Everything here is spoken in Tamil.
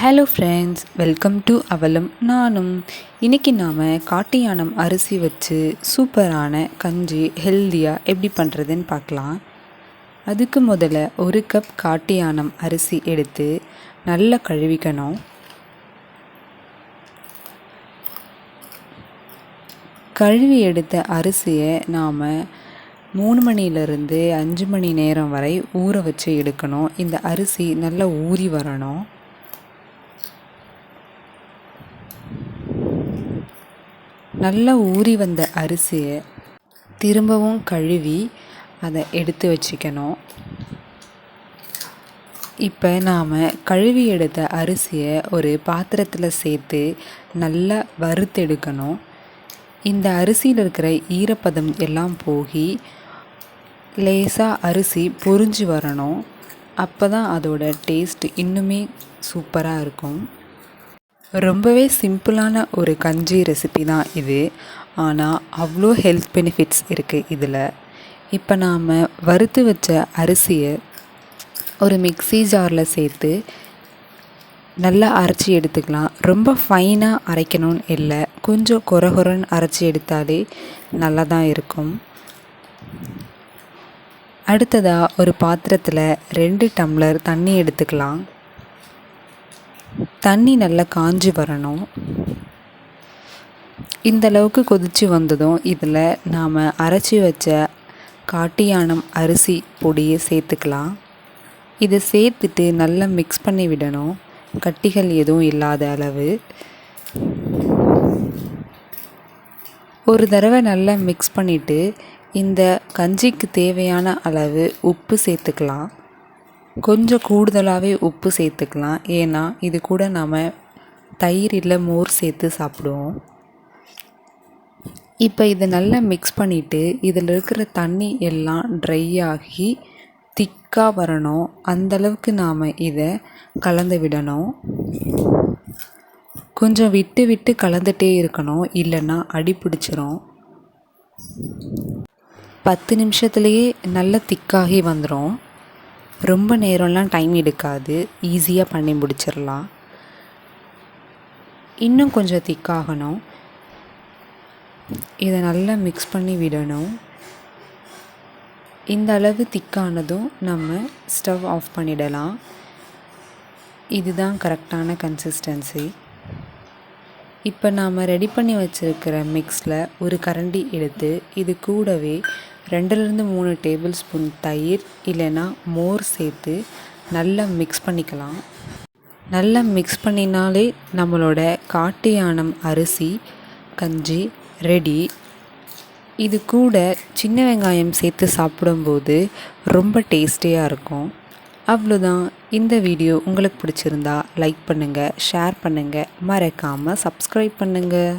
ஹலோ ஃப்ரெண்ட்ஸ், வெல்கம் டு அவலும் நானும். இன்றைக்கி நாம் காட்டு யானம் அரிசி வச்சு சூப்பரான கஞ்சி ஹெல்த்தியாக எப்படி பண்ணுறதுன்னு பார்க்கலாம். அதுக்கு முதல்ல 1 கப் காட்டு யானம் அரிசி எடுத்து நல்லா கழுவிக்கணும். கழுவி எடுத்த அரிசியை நாம் 3 மணிலேருந்து 5 மணி நேரம் வரை ஊற வச்சு எடுக்கணும். இந்த அரிசி நல்லா ஊறி வரணும். நல்லா ஊறி வந்த அரிசியை திரும்பவும் கழுவி அதை எடுத்து வச்சுக்கணும். இப்போ நாம் கழுவி எடுத்த அரிசியை ஒரு பாத்திரத்தில் சேர்த்து நல்லா வறுத்தெடுக்கணும். இந்த அரிசியில் இருக்கிற ஈரப்பதம் எல்லாம் போகி லேசாக அரிசி பொரிஞ்சு வரணும். அப்போ தான் அதோட டேஸ்ட் இன்னுமே சூப்பராக இருக்கும். ரொம்பவே சிம்பிளான ஒரு கஞ்சி ரெசிபி தான் இது. ஆனால் அவ்வளோ ஹெல்த் பெனிஃபிட்ஸ் இருக்குது இதில். இப்போ நாம் வறுத்து வச்ச அரிசியை ஒரு மிக்ஸி ஜாரில் சேர்த்து நல்லா அரைச்சி எடுத்துக்கலாம். ரொம்ப ஃபைனாக அரைக்கணும்னு இல்லை, கொஞ்சம் கொரகொரன்னு அரைச்சி எடுத்தாலே நல்லா தான் இருக்கும். அடுத்ததாக ஒரு பாத்திரத்தில் 2 டம்ளர் தண்ணி எடுத்துக்கலாம். தண்ணி நல்லா காஞ்சி வரணும். இந்த அளவுக்கு கொதித்து வந்ததும் இதில் நாம் அரைச்சி வச்ச காட்டு யானம் அரிசி பொடியை சேர்த்துக்கலாம். இதை சேர்த்துட்டு நல்லா மிக்ஸ் பண்ணி விடணும், கட்டிகள் எதுவும் இல்லாத அளவு. ஒரு தடவை நல்லா மிக்ஸ் பண்ணிவிட்டு இந்த கஞ்சிக்கு தேவையான அளவு உப்பு சேர்த்துக்கலாம். கொஞ்சம் கூடுதலாகவே உப்பு சேர்த்துக்கலாம், ஏன்னா இது கூட நாம் தயிர் இல்லை மோர் சேர்த்து சாப்பிடுவோம். இப்போ இதை நல்லா மிக்ஸ் பண்ணிவிட்டு இதில் இருக்கிற தண்ணி எல்லாம் ட்ரை ஆகி திக்காக வரணும். அந்தளவுக்கு நாம் இதை கலந்து விடணும். கொஞ்சம் விட்டு விட்டு கலந்துகிட்டே இருக்கணும், இல்லைன்னா அடி பிடிச்சிரும். 10 நிமிஷத்துலேயே நல்லா திக்காகி வந்துடும். ரொம்ப நேரம்லாம் டைம் எடுக்காது, ஈஸியாக பண்ணி முடிச்சிடலாம். இன்னும் கொஞ்சம் திக்காகணும். இதை நல்லா மிக்ஸ் பண்ணி விடணும். இந்த அளவு திக்கானதும் நம்ம ஸ்டவ் ஆஃப் பண்ணிடலாம். இதுதான் கரெக்டான கன்சிஸ்டன்சி. இப்போ நாம் ரெடி பண்ணி வச்சுருக்கிற மிக்ஸில் ஒரு கரண்டி எடுத்து இது கூடவே 2-3 டேபிள் ஸ்பூன் தயிர் இல்லைன்னா மோர் சேர்த்து நல்லா மிக்ஸ் பண்ணிக்கலாம். நல்லா மிக்ஸ் பண்ணினாலே நம்மளோட காட்டு யானம் அரிசி கஞ்சி ரெடி. இது கூட சின்ன வெங்காயம் சேர்த்து சாப்பிடும்போது ரொம்ப டேஸ்டியாக இருக்கும். அவ்வளோதான். இந்த வீடியோ உங்களுக்கு பிடிச்சிருந்தா லைக் பண்ணுங்கள், ஷேர் பண்ணுங்கள், மறக்காமல் சப்ஸ்கிரைப் பண்ணுங்கள்.